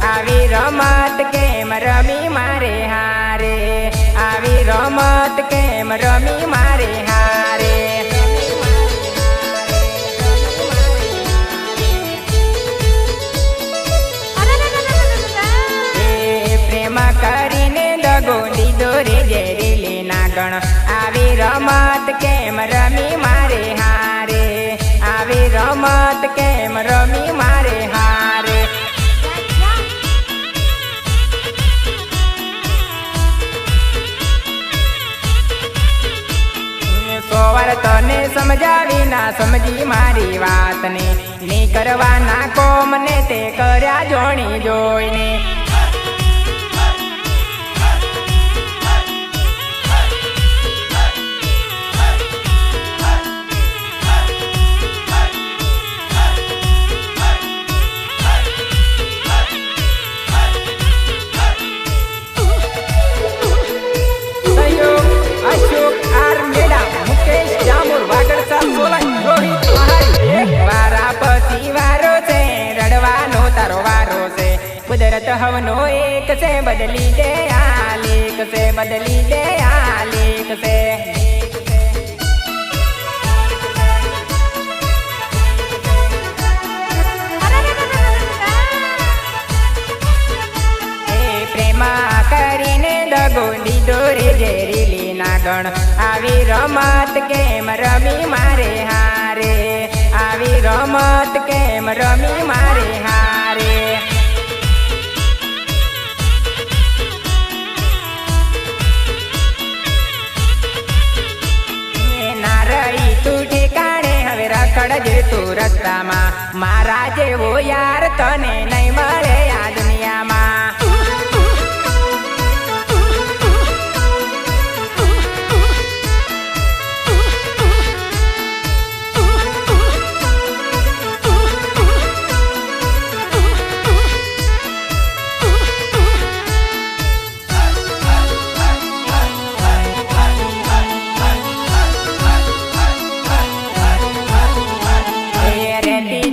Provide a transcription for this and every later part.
આવી રમત કેમ રમી મારે હારે, આવી રમત કેમ રમી મારે હારે। પ્રેમ કરીને દગો દીધો રે ઝેરીલી નાગણ, આવી રમત કેમ રમી મારે હારે, આવી રમત કેમ રમી મારે હારે। સોવાર તને સમજાવી ના સમજી મારી વાતને, ની કરવાના કોમને તે કર્યા જોણી જોઈને। કુદરત હવનો એક છે, બદલી દે આ લેખ છે, બદલી દે આ લેખ છે। પ્રેમ કરીને દગો દીધો રે ઝેરીલી નાગણ, આવી રમત કેમ રમી મારે હારે, આવી રમત કેમ રમી મારે હારે। રખડજે તું રસ્તામાં, મારા જેવો યાર તને નહીં મળે આ દુનિયામાં।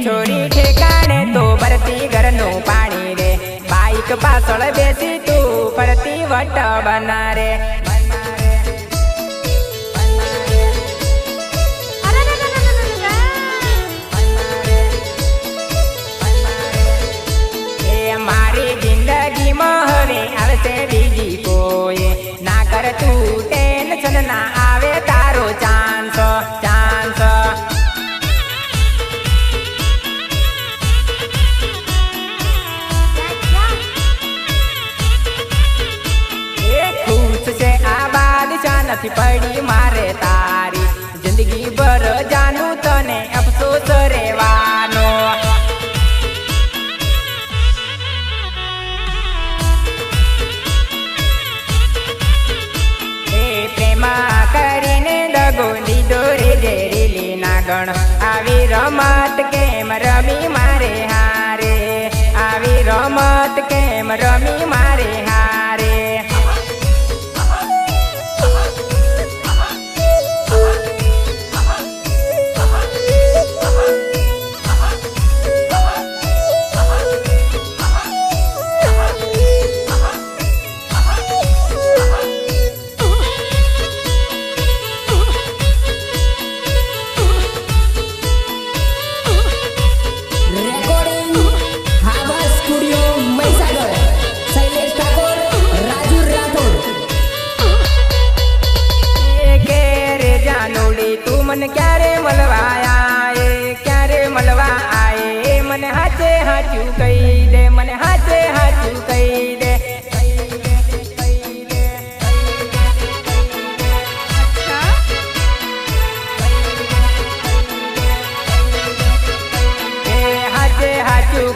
છોરી ઠેકાણે તો ભરતી ઘરનું પાણી રે, બાઈક પાછળ બેસી તું ફરતી વટ બના રે। મારી જિંદગીમાં હવે આવશે બીજી કોઈ, ના કર તું ટેન્શન, ના આવે તારો ચાન્સ ચાન્સ। નથી પડી મારે તારી, જિંદગી ભર જાનું તને અફસોસ રહેવાનો। પ્રેમ કરીને દગો દીધો રે ઝેરીલી નાગણ, આવી રમત કેમ રમી મારે હારે, આવી રમત કેમ રમી મારે હારે। મને ક્યારે મળવા આયે, ક્યારે મળવા આયે, મને હાચે હાચું કહી દે, મને હાચે હાચું કહી દે।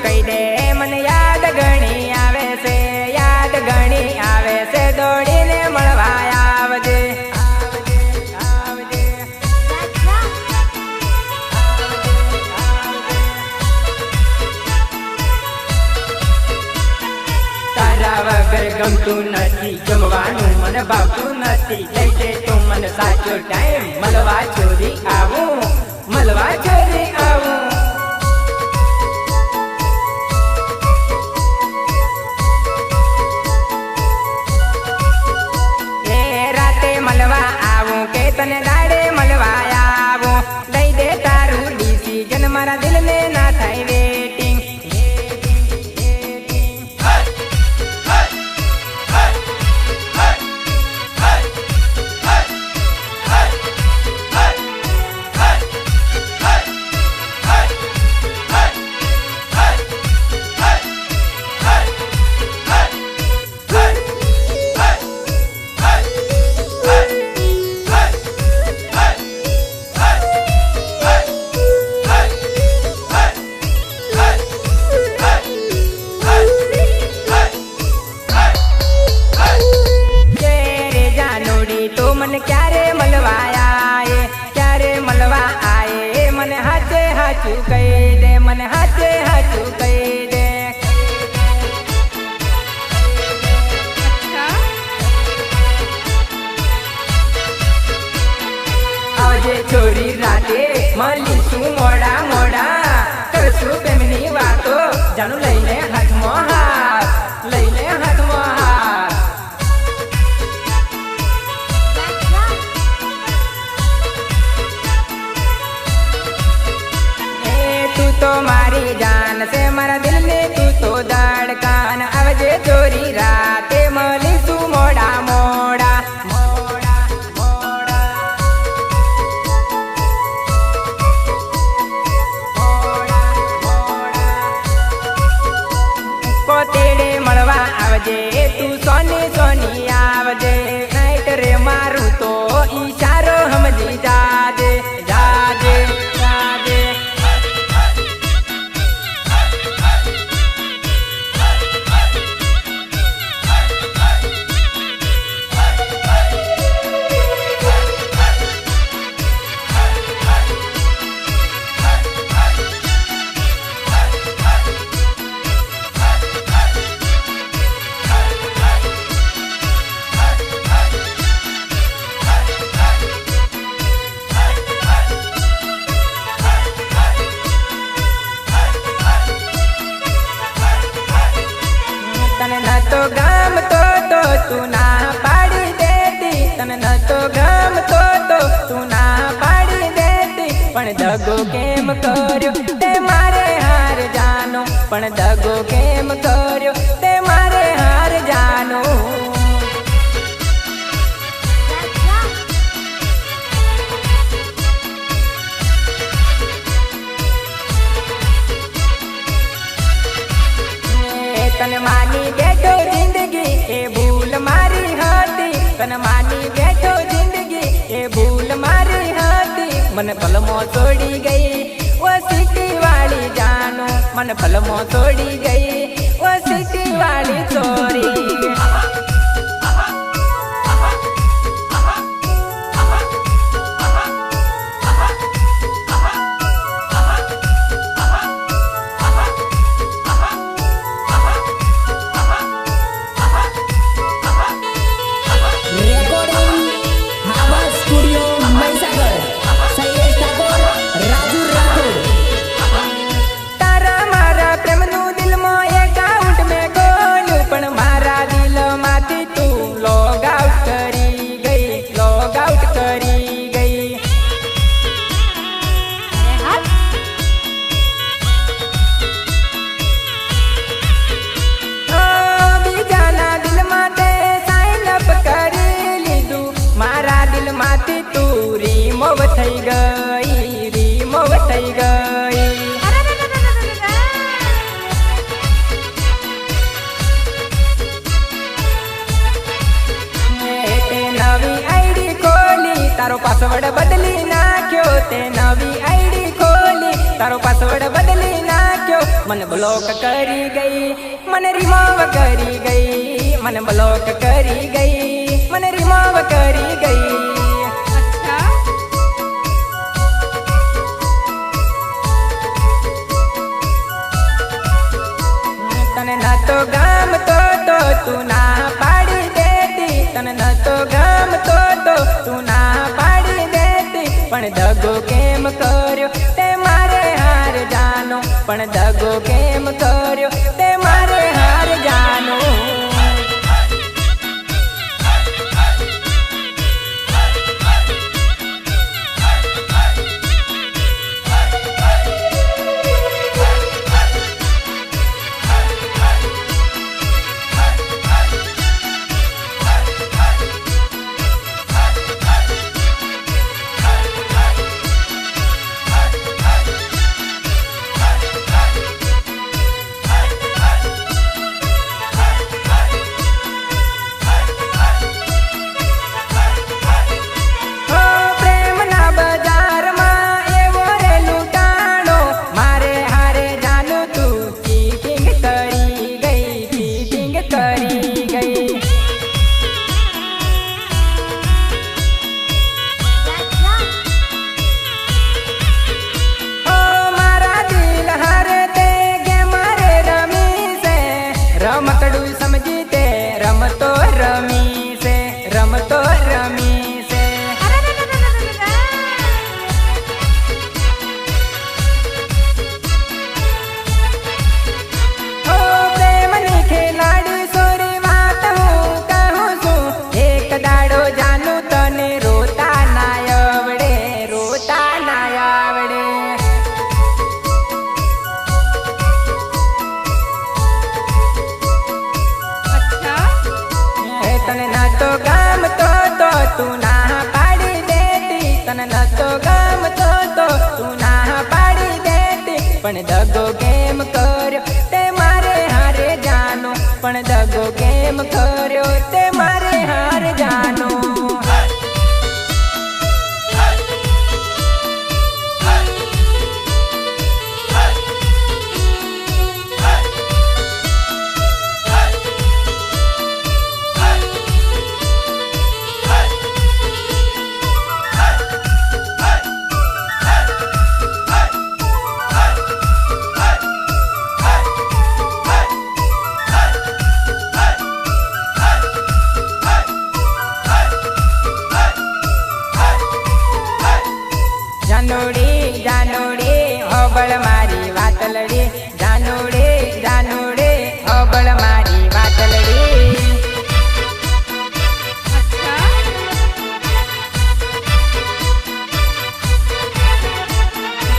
કહી દે મને યાદ ઘણી આવે છે, યાદ ઘણી આવે છે, દોડીને મળવા આવજે. તારા વગર ગમતું નથી, જમવાનું મને ભાવતું નથી, લઈ દે તું મને સાચો ટાઈમ, મળવા ચોરી આવું, મળવા ચોરી આવું. એ રાતે મળવા આવું કે તને દાડે મળવા આવું, લઈ દે તારું ડિસિઝન, મારા દિલને ના થાય વેટિંગ. મને ક્યારે મળવા આયે, ક્યારે મળવા આયે, મને હાચે હાચું કહી દે, મને હાચે હાચું કહી દે. આવજે છોરી રાતે મળીશું મોડા મોડા, કરશું પ્રેમની વાતો, જાણું લઈને હાથમાં હાથ, લઈને હાથમાં હાથ. તું તો મારી જાન છે, મારા દિલને તું તો ધડકાન, આવજે ચોરી રાતે મળીશું મોડા મોડા, મોડા મોડા, મોડા મોડા. કોતેડે મળવા આવજે તું, સોની સોની આવજે, નાઈટ રે મારું તો ઈશારો સમજી જાજે, જાજે જાજે. તને નતો ગમતો તો તું ના પાડી દેતી, તને નતો ગમતો તો તું ના પાડી દેતી, પણ દગો કેમ કર્યો તે મારે હાર જાનો, પણ દગો કેમ કર્યો તે મારે હાર જાનો. તને માની બેઠો જિંદગી એ ભૂલ મારી હતી, તને માની બેઠો જિંદગી એ ભૂલ મારી હતી, મને ભલમો છોડી ગઈ ઓ સિટી વાળી જાનો, મને ભલમો છોડી ગઈ ઓ સિટી વાળી ચોરી. થઈ ગઈ, રીમોવ થઈ ગઈ. તે નવી આઈડી ખોલી, તારો પાસવર્ડ બદલી નાખ્યો, તે નવી આઈડી ખોલી, તારો પાસવર્ડ બદલી નાખ્યો, मन ब्लॉक करी गई, मन रिमूव करी गई, मन ब्लॉक करी गई, मन रिमूव करी गई। अच्छा तने न तो गाम तो तू ना पाड़ी देती, तने न तो गाम तो तू ना पाड़ी देती, पण दगो केम कर्यो ते मारे हार जानो, पण दगो केम कर्यो ते मारे हार जानो। तने न तो गाम तो तू ना पाड़ी देती, तने न तो गाम तो तू ना पाड़ी देती, पण दगो केम कर्यो ते मारे हारे जानो, पण दगो केम कर्यो ते मारे हार जानो। जानोड़ी जानोड़ी होबळ मारी वातलड़ी, जानोड़ी जानोड़ी होबळ मारी वातलड़ी। अच्छा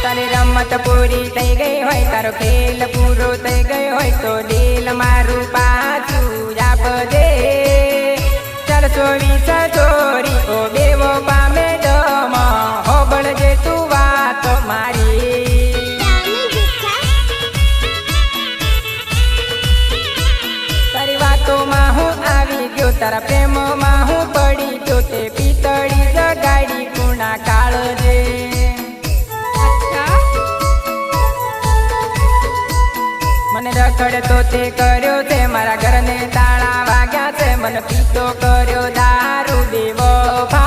तारी रमत पूरी थई गई होय, तारो खेल पूरो थई गयो होय, तो दिल मारू पाछू आपदे। 424 ચોરી ઓ બેવો પામે ડમ, હોબળ જે તું વાત મારી। તારી વાતોમાં હું આવી ગયો, તારા પ્રેમમાં હું પડી ગયો, તે પિતળી જગાડી ગુણા કાળજે। अच्छा મને રખડતો તે કર્યો છે, મારા ઘરને તાળા વાગ્યા છે, મને પીતો કર્યો દારૂ દેવો ભા।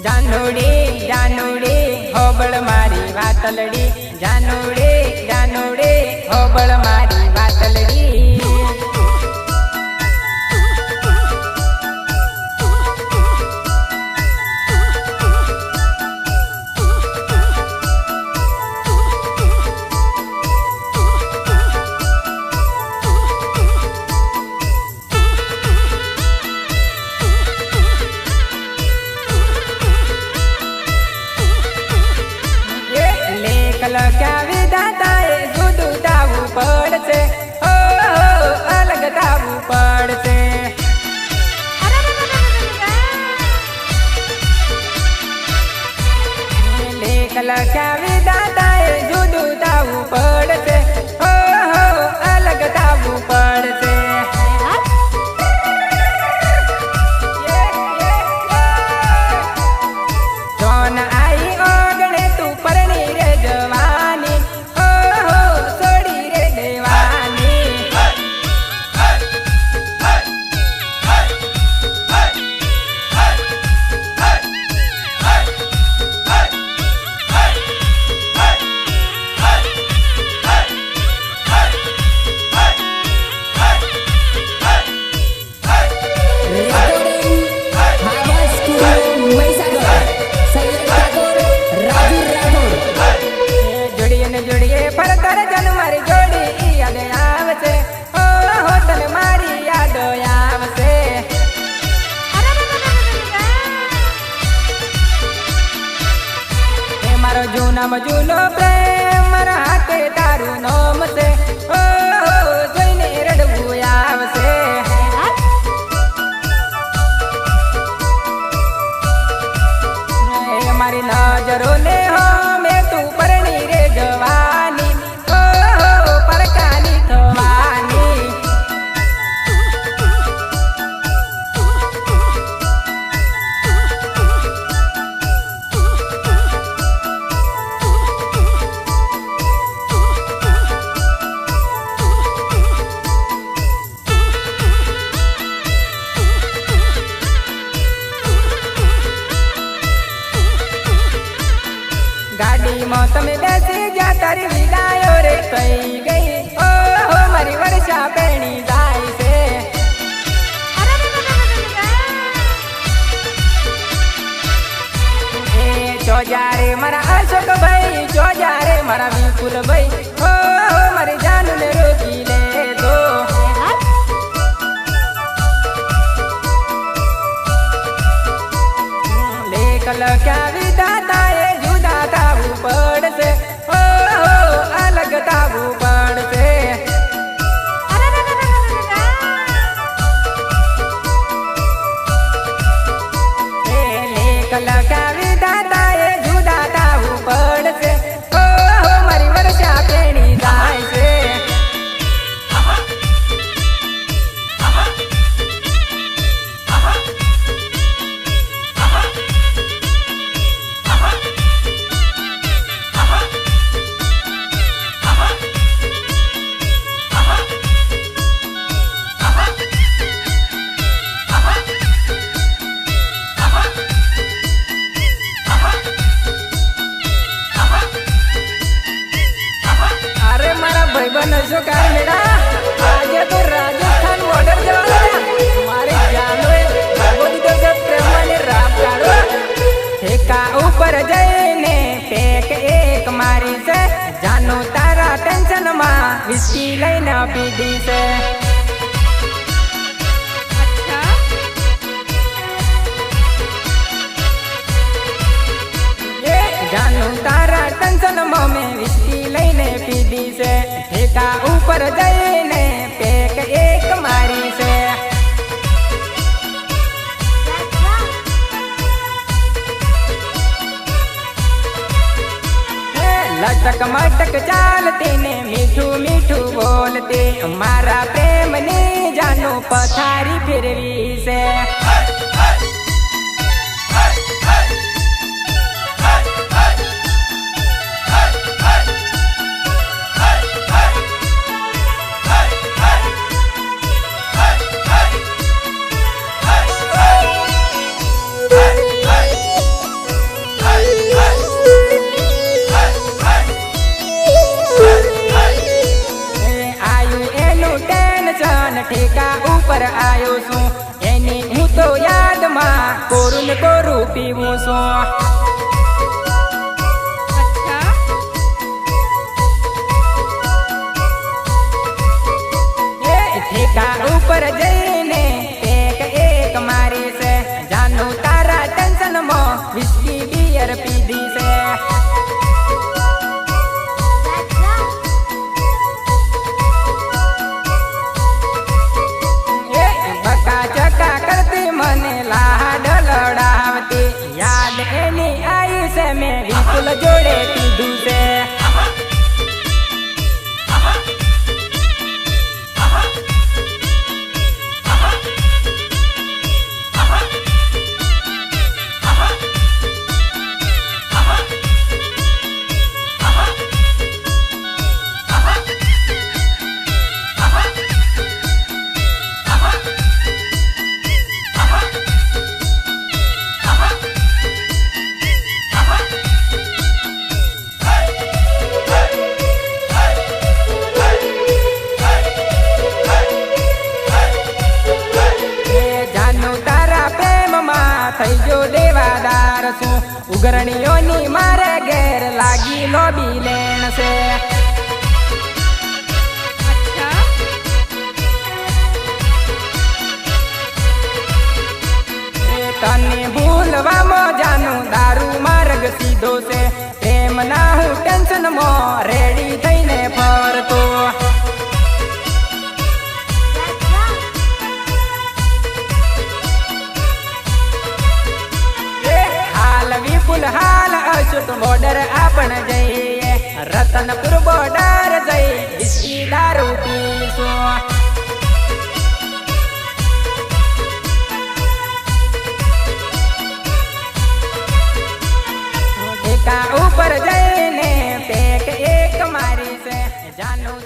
जानोड़ी जानोड़ी होबळ मारी वातलड़ी, जानोड़ी जानोड़ी होबळ मारी वातलड़ी। લખ્યા વિધાતાએ જુદું થાવું પડશે, ઓ અલગ થાવું પડશે। લેખ લખ્યા વિધાતાએ જુદું થાવું પડશે, ઓ અલગ થાવું પડશે। જોન આઈ ઓ મારો જૂનામાં જૂનો પ્રેમ મારા હાથે તારું નામ છે ઓ જોઈને રડવું આવશે મારી નજરો ને હો મેં તું પરણી રે જવાની ઓ પરકાની થવાની ગાડીમાં તમે બેસી જા તારી વિદાયો રે થઈ ગઈ ઓહો મારી વર્ષા પેણી જાય છે એ ચોજારે મારા અશોક ભાઈ ચોજારે મારા વિપુલ ભાઈ ઓહો મારી જાનને રોકી લે તો લેખ લખ્યા વિધાતાએ જુદા થાવું પડશે ઓહો અલગ થાવું પડશે એ લેખ લખ્યા વિધાતાએ જુદા થાવું પડશે ઓહો મારી વર્ષા પેણી જાય છે અરે મારા ભાઈબંધ શું કાર મેળા આજે તો રાજસ્થાન બોર્ડર જવાનું મારી જાનોએ ભાગો દીધો છે પ્રેમની રાપ કાઢો ઠેકા ઉપર જઈને પેક એક મારી છે જાનો તારા ટેન્શનમાં વિસ્કી લઈને પીધી છે જાનું તારા ટેન્શનમાં મેં વિસ્કી લઈને પીધી છે ઠેકા ઉપર જઈને પેક એક મારી છે લટક મટક ચાલતી ને મીઠું મીઠું બોલતી મારા પ્રેમની જાનું પથારી ફેરવી છે ઠેકા ઉપર આવ્યો છું એની હું તો યાદમાં કોરું ને કોરું પીવું છું ઠેકા ઉપર જઈને પેક એક મારી છે જાનું તારા ટેન્શનમાં વિસ્કી બિયર પીધી છે મને લાડ લડાવતી યાદ એની આવી છે મેં વિપુલ જોડે પીધું છે થઈ ગયો દેવાદાર છું ઉઘરણીઓની મારે ઘેર લાગી લોબી લેણ છે તને ભૂલવામાં જાનું દારૂ માર્ગ સીધો છે પ્રેમ ના હું ટેન્શન માં રેડી થઈને ફરતો હાલ વિપુલ હાલ અશુત બોર્ડર આપણ જઈએ રતનપુર બોર્ડર જઈ વિસ્કી દારૂ પીશું ઠેકા ઉપર જઈને પેક એક મારી છે જાનું